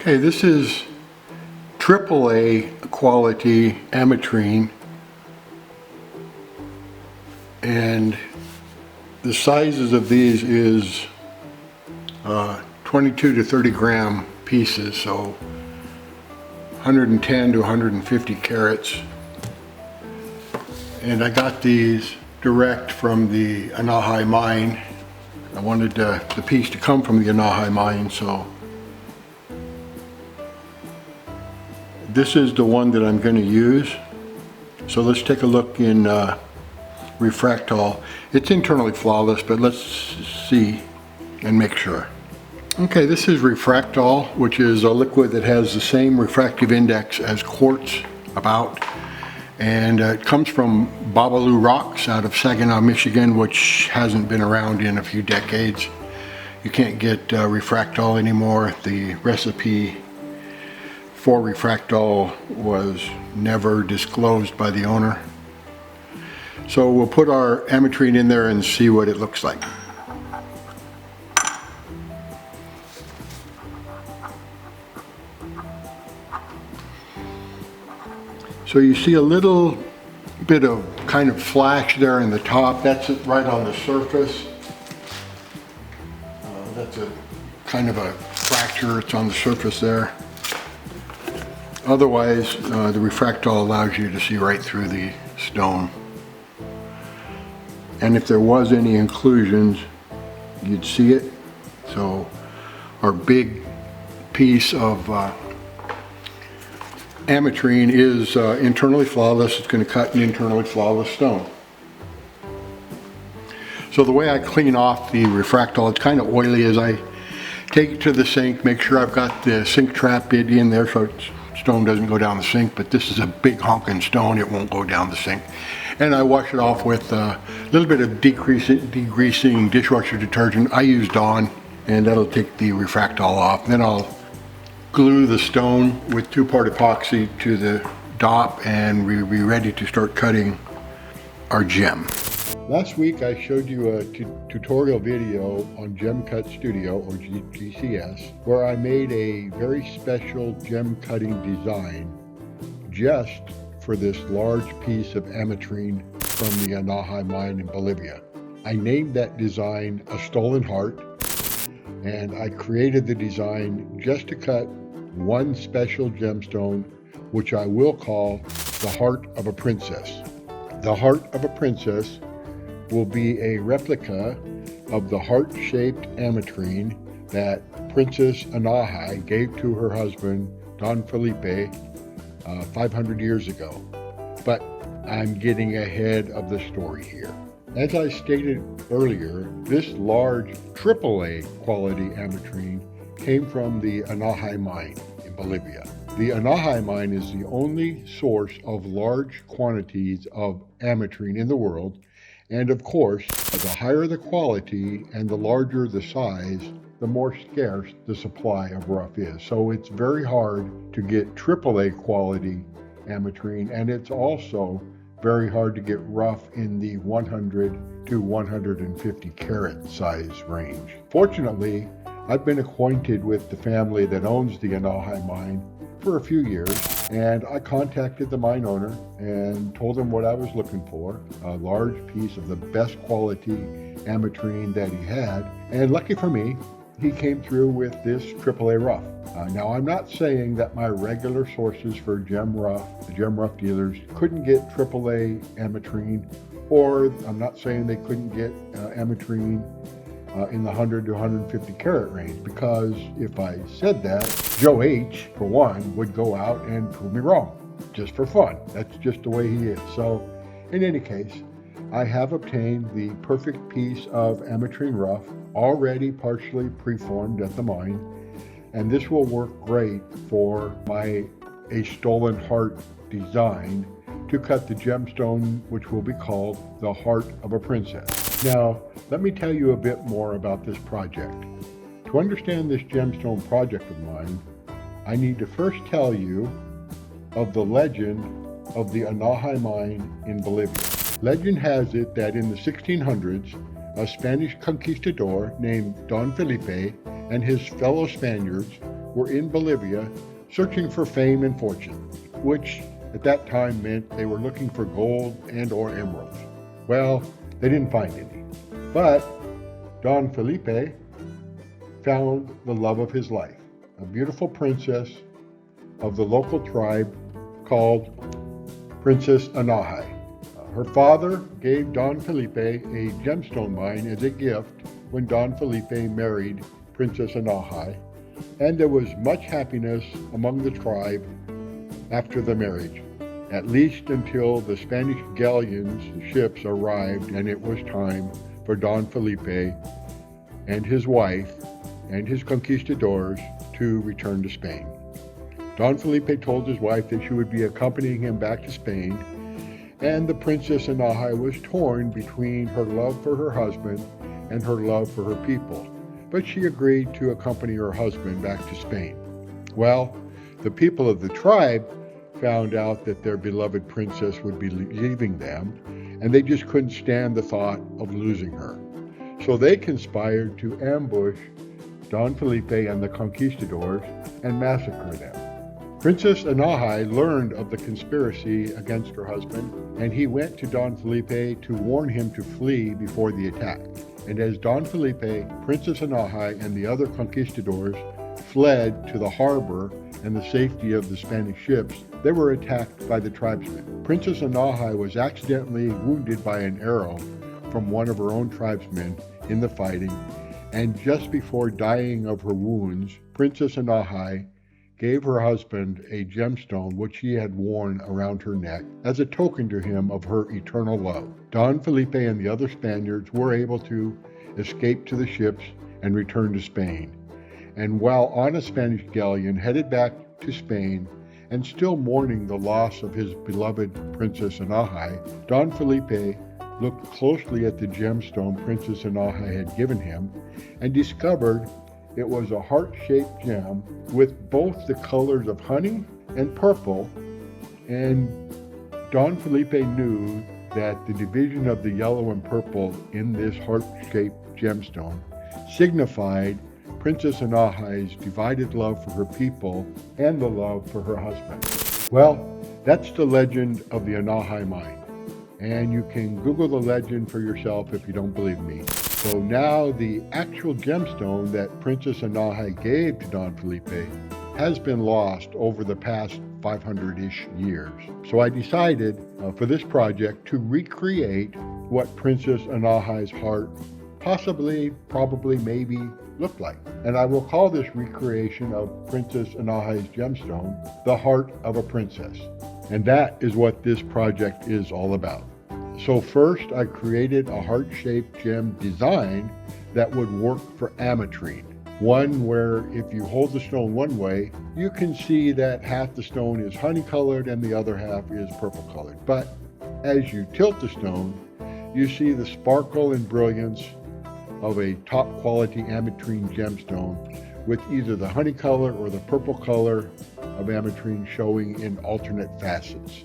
Okay, this is AAA quality Ametrine, and the sizes of these is 22 to 30 gram pieces, so 110 to 150 carats. And I got these direct from the Anahi Mine. I wanted the piece to come from the Anahi Mine, so this is the one that I'm going to use. So let's take a look in Refractol. It's internally flawless, but let's see and make sure. Okay, this is Refractol, which is a liquid that has the same refractive index as quartz about. And it comes from Babalu Rocks out of Saginaw, Michigan, which hasn't been around in a few decades. You can't get Refractol anymore. The recipe for Refractol was never disclosed by the owner. So we'll put our Ametrine in there and see what it looks like. So you see a little bit of kind of flash there in the top. That's it right on the surface. That's a kind of a fracture. It's on the surface there. Otherwise, the Refractol allows you to see right through the stone. And if there was any inclusions, you'd see it. So our big piece of Ametrine is internally flawless. It's going to cut an internally flawless stone. So the way I clean off the Refractol, it's kind of oily, as I take it to the sink, make sure I've got the sink trap bit in there so stone doesn't go down the sink, but this is a big honking stone, it won't go down the sink. And I wash it off with a little bit of degreasing dishwasher detergent. I use Dawn, and that'll take the Refractol off. Then I'll glue the stone with 2-part epoxy to the dop, and we'll be ready to start cutting our gem. Last week I showed you a tutorial video on Gem Cut Studio, or GCS, where I made a very special gem cutting design just for this large piece of Ametrine from the Anahai Mine in Bolivia. I named that design a Stolen Heart, and I created the design just to cut one special gemstone, which I will call the Heart of a Princess. The Heart of a Princess will be a replica of the heart-shaped Ametrine that Princess Anahai gave to her husband, Don Felipe, 500 years ago. But I'm getting ahead of the story here. As I stated earlier, this large AAA quality Ametrine came from the Anahai Mine in Bolivia. The Anahai Mine is the only source of large quantities of Ametrine in the world, and of course, the higher the quality and the larger the size, the more scarce the supply of rough is. So it's very hard to get AAA quality Ametrine, and it's also very hard to get rough in the 100 to 150 carat size range. Fortunately, I've been acquainted with the family that owns the Anahai Mine for a few years, and I contacted the mine owner and told him what I was looking for, a large piece of the best quality Ametrine that he had, and lucky for me, he came through with this AAA rough. Now, I'm not saying that my regular sources for gem rough, the gem rough dealers, couldn't get AAA Ametrine, or I'm not saying they couldn't get Ametrine in the 100 to 150 carat range, because if I said that, Joe H, for one, would go out and prove me wrong, just for fun. That's just the way he is. So, in any case, I have obtained the perfect piece of Ametrine rough, already partially preformed at the mine, and this will work great for a Stolen Heart design to cut the gemstone, which will be called the Heart of a Princess. Now, let me tell you a bit more about this project. To understand this gemstone project of mine, I need to first tell you of the legend of the Anahai Mine in Bolivia. Legend has it that in the 1600s, a Spanish conquistador named Don Felipe and his fellow Spaniards were in Bolivia searching for fame and fortune, which at that time meant they were looking for gold and or emeralds. Well, they didn't find any. But Don Felipe found the love of his life, a beautiful princess of the local tribe called Princess Anahai. Her father gave Don Felipe a gemstone mine as a gift when Don Felipe married Princess Anahai, and there was much happiness among the tribe after the marriage, at least until the Spanish galleons, the ships, arrived and it was time for Don Felipe and his wife and his conquistadors to return to Spain. Don Felipe told his wife that she would be accompanying him back to Spain, and the Princess Anahai was torn between her love for her husband and her love for her people, but she agreed to accompany her husband back to Spain. Well, the people of the tribe found out that their beloved princess would be leaving them, and they just couldn't stand the thought of losing her. So they conspired to ambush Don Felipe and the conquistadors and massacre them. Princess Anahai learned of the conspiracy against her husband, and he went to Don Felipe to warn him to flee before the attack. And as Don Felipe, Princess Anahai, and the other conquistadors fled to the harbor and the safety of the Spanish ships, they were attacked by the tribesmen. Princess Anahai was accidentally wounded by an arrow from one of her own tribesmen in the fighting, and just before dying of her wounds, Princess Anahai gave her husband a gemstone which she had worn around her neck as a token to him of her eternal love. Don Felipe and the other Spaniards were able to escape to the ships and return to Spain. And while on a Spanish galleon headed back to Spain and still mourning the loss of his beloved Princess Anahai, Don Felipe looked closely at the gemstone Princess Anahai had given him and discovered it was a heart-shaped gem with both the colors of honey and purple, and Don Felipe knew that the division of the yellow and purple in this heart-shaped gemstone signified Princess Anahai's divided love for her people and the love for her husband. Well, that's the legend of the Anahi Mine, and you can Google the legend for yourself if you don't believe me. So now the actual gemstone that Princess Anahai gave to Don Felipe has been lost over the past 500-ish years. So I decided for this project to recreate what Princess Anahai's heart possibly, probably, maybe looked like. And I will call this recreation of Princess Anahai's gemstone the Heart of a Princess. And that is what this project is all about. So first, I created a heart-shaped gem design that would work for Ametrine. One where if you hold the stone one way, you can see that half the stone is honey-colored and the other half is purple-colored. But as you tilt the stone, you see the sparkle and brilliance of a top-quality Ametrine gemstone with either the honey color or the purple color of Ametrine showing in alternate facets.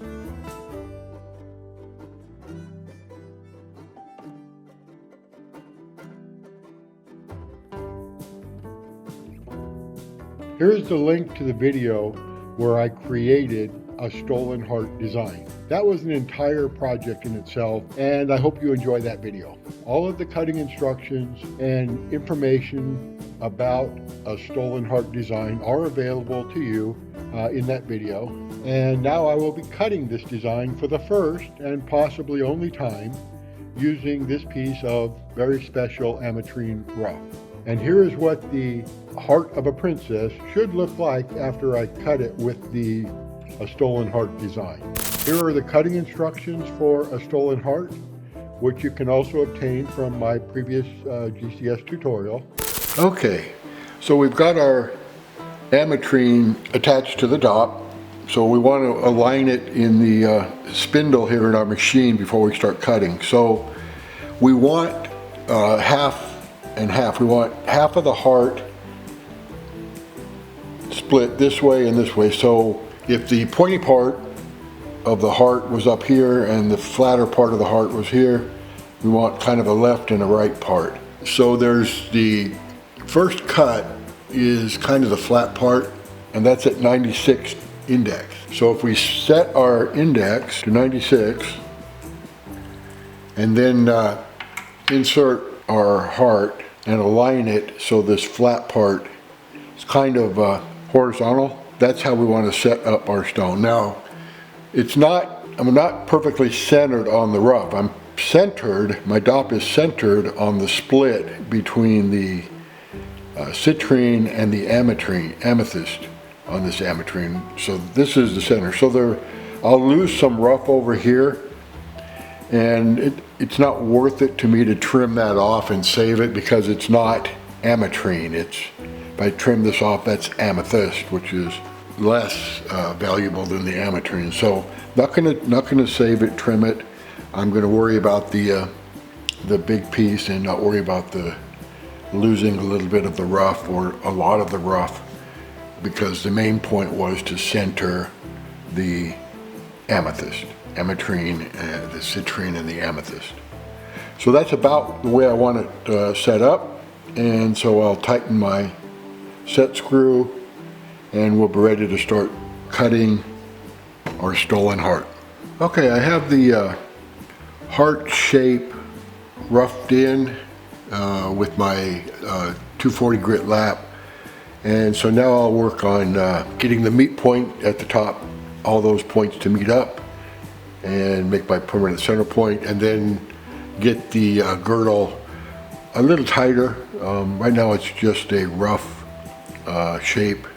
Here's the link to the video where I created a stolen heart design. That was an entire project in itself, and I hope you enjoy that video. All of the cutting instructions and information about a stolen heart design are available to you in that video. And now I will be cutting this design for the first and possibly only time using this piece of very special Ametrine rough. And here is what the heart of a princess should look like after I cut it with the stolen heart design. Here are the cutting instructions for a stolen heart, which you can also obtain from my previous GCS tutorial. Okay, so we've got our Ametrine attached to the top. So we want to align it in the spindle here in our machine before we start cutting. So we want half and half. We want half of the heart split this way and this way. So if the pointy part of the heart was up here and the flatter part of the heart was here, we want kind of a left and a right part. So there's the first cut is kind of the flat part, and that's at 96 index. So if we set our index to 96 and then insert our heart and align it so this flat part is kind of horizontal, that's how we want to set up our stone. Now, I'm not perfectly centered on the rough. I'm centered, my dop is centered on the split between the citrine and the amethyst on this ametrine. So this is the center. So I'll lose some rough over here, and it's not worth it to me to trim that off and save it because it's not ametrine. If I trim this off, that's amethyst, which is less valuable than the ametrine. So not gonna save it, trim it. I'm gonna worry about the big piece and not worry about losing a little bit of the rough or a lot of the rough, because the main point was to center the amethyst, ametrine, the citrine and the amethyst. So that's about the way I want it set up, and so I'll tighten my set screw and we'll be ready to start cutting our stolen heart. Okay, I have the heart shape roughed in with my 240 grit lap, and so now I'll work on getting the meet point at the top, all those points to meet up and make my permanent center point, and then get the girdle a little tighter. Right now it's just a rough shape,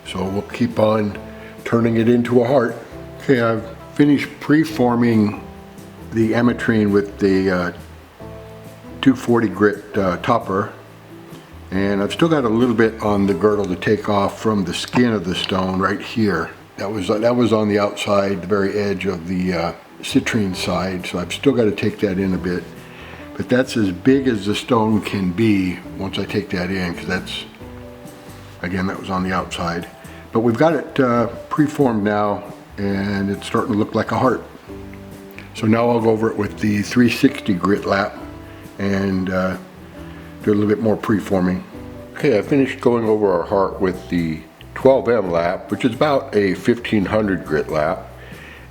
so we'll keep on turning it into a heart. Okay, I've finished preforming the ametrine with the 240 grit topper, and I've still got a little bit on the girdle to take off from the skin of the stone right here. That was on the outside, the very edge of the citrine side, so I've still got to take that in a bit. But that's as big as the stone can be once I take that in, because again, that was on the outside. But we've got it preformed now, and it's starting to look like a heart. So now I'll go over it with the 360 grit lap and do a little bit more preforming. Okay, I finished going over our heart with the 12M lap, which is about a 1500 grit lap,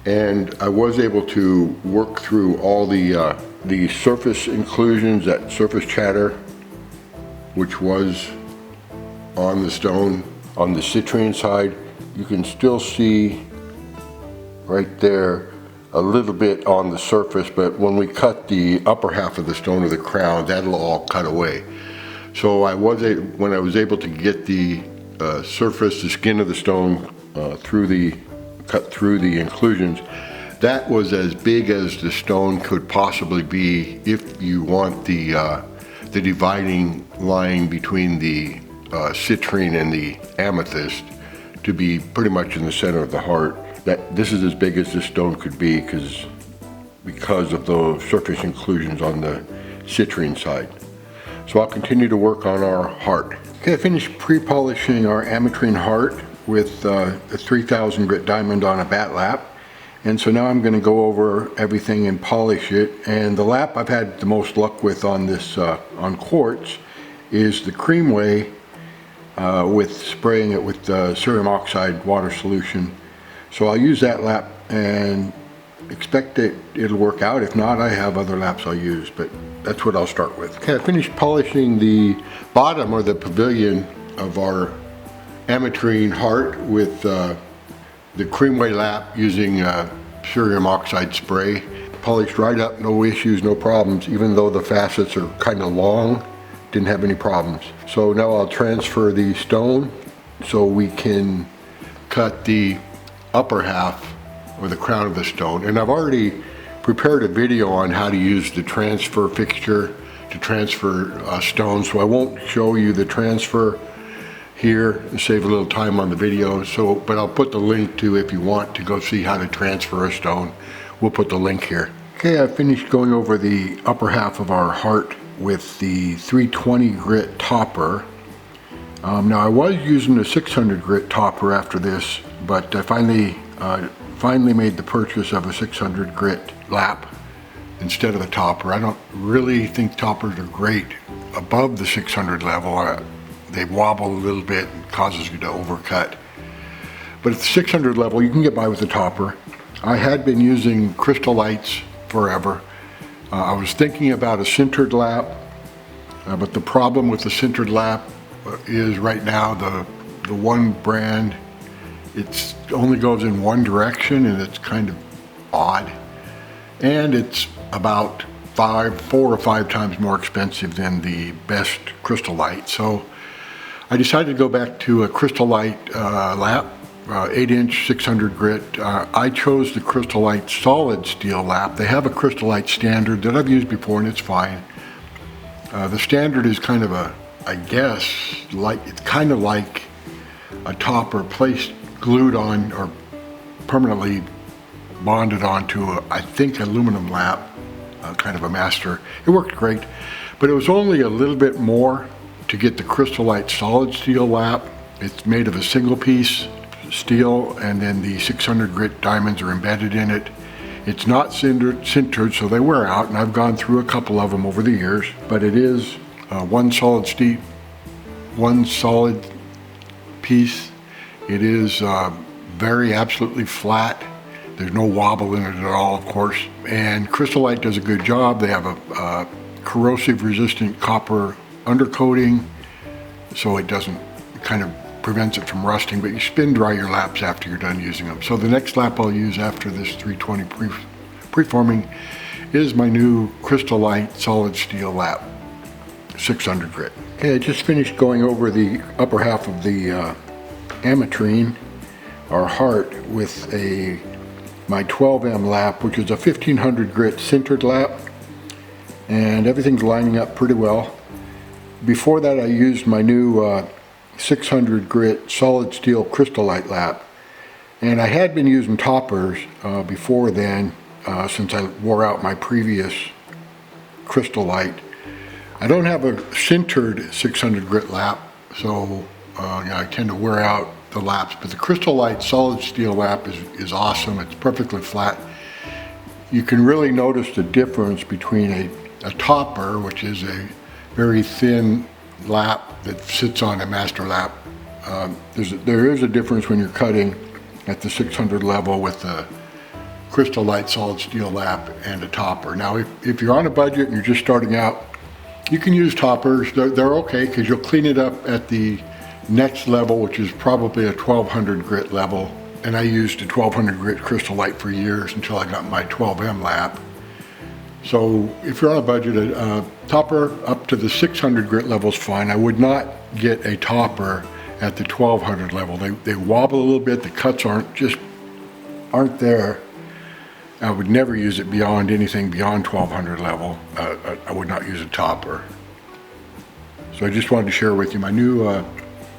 and I was able to work through all the surface inclusions, that surface chatter, which was on the stone. On the citrine side, you can still see right there a little bit on the surface, but when we cut the upper half of the stone or the crown, that'll all cut away. So when I was able to get the surface, the skin of the stone cut through the inclusions, that was as big as the stone could possibly be if you want the dividing line between the citrine and the amethyst to be pretty much in the center of the heart. This is as big as this stone could be because of the surface inclusions on the citrine side. So I'll continue to work on our heart. Okay, I finished pre-polishing our ametrine heart with a 3000 grit diamond on a bat lap. And so now I'm going to go over everything and polish it. And the lap I've had the most luck with on this, on quartz, is the Creamway with spraying it with cerium oxide water solution. So I'll use that lap and expect that it'll work out. If not, I have other laps I'll use, but that's what I'll start with. Okay, I finished polishing the bottom or the pavilion of our ametrine heart with the Creamway lap using cerium oxide spray. Polished right up, no issues, no problems, even though the facets are kind of long, didn't have any problems. So now I'll transfer the stone so we can cut the upper half or the crown of the stone. And I've already prepared a video on how to use the transfer fixture to transfer stone, so I won't show you the transfer here and save a little time on the video. But I'll put the link to, if you want to go see how to transfer a stone, we'll put the link here. Okay, I finished going over the upper half of our heart with the 320 grit topper. Now I was using a 600 grit topper after this, but I finally made the purchase of a 600 grit lap instead of a topper. I don't really think toppers are great above the 600 level. they wobble a little bit and causes you to overcut. But at the 600 level, you can get by with the topper. I had been using crystal lights forever. I was thinking about a sintered lap, but the problem with the sintered lap is right now the one brand, it only goes in one direction, and it's kind of odd. And it's about 4 or 5 times more expensive than the best crystal light. So I decided to go back to a crystal light lap, 8-inch 600 grit. I chose the crystal light solid steel lap. They have a crystal light standard that I've used before, and it's fine. The standard is kind of I guess, it's kind of like a topper placed, glued on, or permanently bonded onto I think aluminum lap, kind of a master. It worked great, but it was only a little bit more to get the crystal light solid steel lap. It's made of a single piece steel, and then the 600 grit diamonds are embedded in it. It's not sintered, so they wear out, and I've gone through a couple of them over the years, but it is one solid piece. It is very absolutely flat. There's no wobble in it at all, of course. And Crystal Light does a good job. They have a corrosive resistant copper undercoating, so it kind of prevents it from rusting, but you spin dry your laps after you're done using them. So the next lap I'll use after this 320 preforming is my new Crystal Light solid steel lap, 600 grit. Okay, I just finished going over the upper half of the Ametrine, our heart, with my 12M lap, which is a 1500 grit sintered lap, and everything's lining up pretty well. Before that, I used my new 600 grit solid steel crystal light lap, and I had been using toppers before then, since I wore out my previous crystal light. I don't have a sintered 600 grit lap, so I tend to wear out the laps, but the crystal light solid steel lap is awesome. It's perfectly flat. You can really notice the difference between a topper, which is a very thin lap that sits on a master lap. There is a difference when you're cutting at the 600 level with the crystal light solid steel lap and a topper. Now if you're on a budget and you're just starting out, you can use toppers. They're okay because you'll clean it up at the next level, which is probably a 1200 grit level. And I used a 1200 grit crystal light for years until I got my 12M lap. So if you're on a budget, a topper up to the 600 grit level is fine. I would not get a topper at the 1200 level. They wobble a little bit. The cuts aren't there. I would never use it beyond anything beyond 1200 level. I would not use a topper. So I just wanted to share with you my new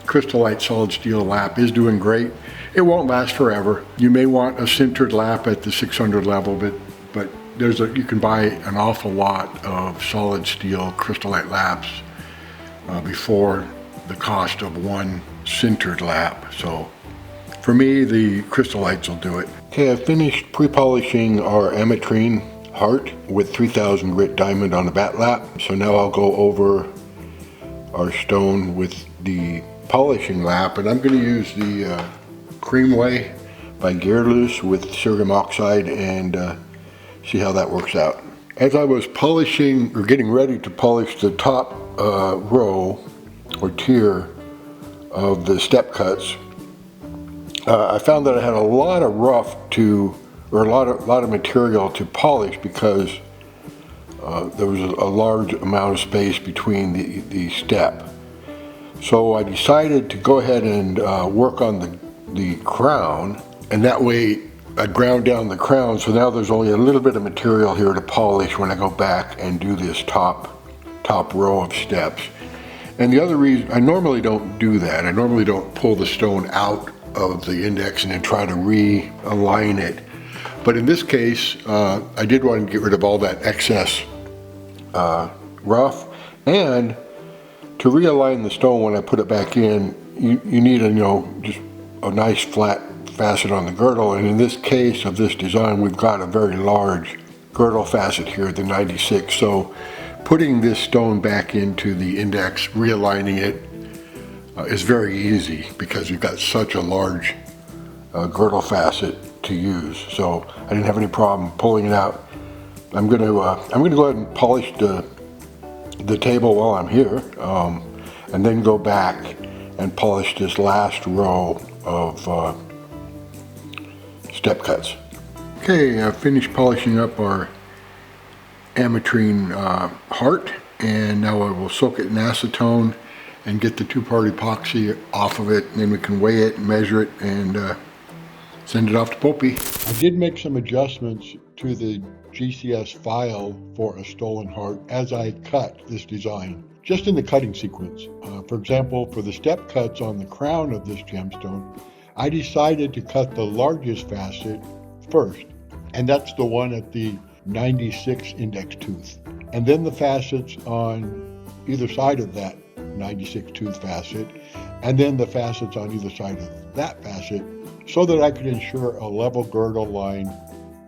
Crystal Light solid steel lap is doing great. It won't last forever. You may want a sintered lap at the 600 level, but you can buy an awful lot of solid steel Crystal Light laps before the cost of one sintered lap. So for me, the Crystal Lights will do it. Okay, I finished pre-polishing our Ametrine heart with 3000 grit diamond on the bat lap. So now I'll go over our stone with the polishing lap, and I'm going to use the Creamway by Gearloose with cerium oxide and see how that works out. As I was polishing, or getting ready to polish the top row or tier of the step cuts, I found that I had a lot of rough or a lot of material to polish because there was a large amount of space between the step. So I decided to go ahead and work on the crown, and that way I ground down the crown, so now there's only a little bit of material here to polish when I go back and do this top row of steps. And the other reason, I normally don't do that. I normally don't pull the stone out of the index and then try to realign it. But in this case, I did want to get rid of all that excess rough, and to realign the stone when I put it back in, you need just a nice flat facet on the girdle, and in this case of this design, we've got a very large girdle facet here, the 96. So putting this stone back into the index, realigning it, is very easy because you've got such a large girdle facet to use. So I didn't have any problem pulling it out. I'm gonna go ahead and polish the table while I'm here, and then go back and polish this last row of step cuts. Okay, I've finished polishing up our Ametrine heart, and now I will soak it in acetone and get the two-part epoxy off of it, and then we can weigh it and measure it and send it off to BOPIE. I did make some adjustments to the GCS file for a stolen heart as I cut this design, just in the cutting sequence. For example, for the step cuts on the crown of this gemstone, I decided to cut the largest facet first, and that's the one at the 96 index tooth. And then the facets on either side of that 96 tooth facet, and then the facets on either side of that facet, so that I could ensure a level girdle line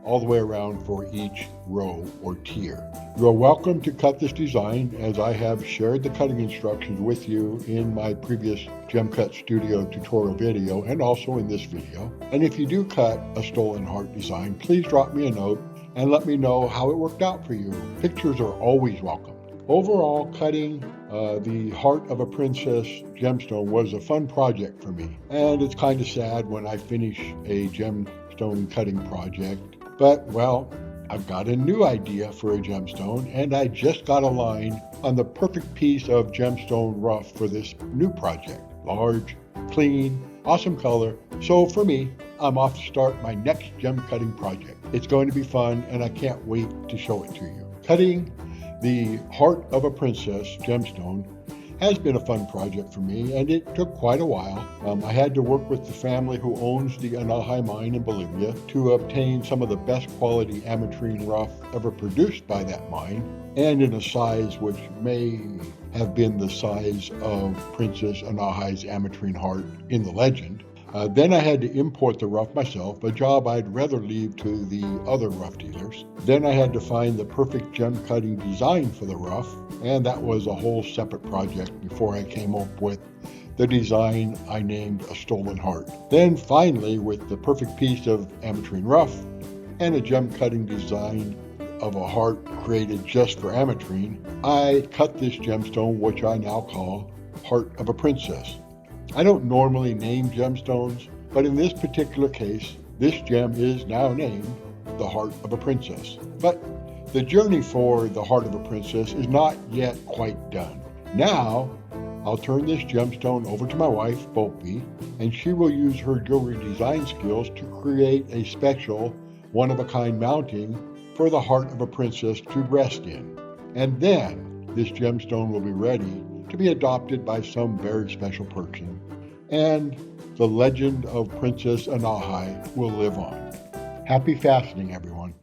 all the way around for each row or tier. You are welcome to cut this design, as I have shared the cutting instructions with you in my previous Gem Cut Studio tutorial video and also in this video. And if you do cut a stolen heart design, please drop me a note and let me know how it worked out for you. Pictures are always welcome. Overall, cutting the heart of a princess gemstone was a fun project for me. And it's kind of sad when I finish a gemstone cutting project. But, well, I've got a new idea for a gemstone, and I just got a line on the perfect piece of gemstone rough for this new project. Large, clean, awesome color. So for me, I'm off to start my next gem cutting project. It's going to be fun, and I can't wait to show it to you. Cutting the heart of a princess gemstone has been a fun project for me, and it took quite a while. I had to work with the family who owns the Anahi Mine in Bolivia to obtain some of the best quality Ametrine rough ever produced by that mine, and in a size which may have been the size of Princess Anahai's Ametrine heart in the legend. Then I had to import the rough myself, a job I'd rather leave to the other rough dealers. Then I had to find the perfect gem cutting design for the rough, and that was a whole separate project before I came up with the design I named a stolen heart. Then finally, with the perfect piece of Ametrine rough and a gem cutting design of a heart created just for Ametrine, I cut this gemstone, which I now call Heart of a Princess. I don't normally name gemstones, but in this particular case, this gem is now named the Heart of a Princess. But the journey for the Heart of a Princess is not yet quite done. Now, I'll turn this gemstone over to my wife, BOPIE, and she will use her jewelry design skills to create a special, one-of-a-kind mounting for the Heart of a Princess to rest in. And then, this gemstone will be ready to be adopted by some very special person, and the legend of Princess Anahai will live on. Happy fastening, everyone.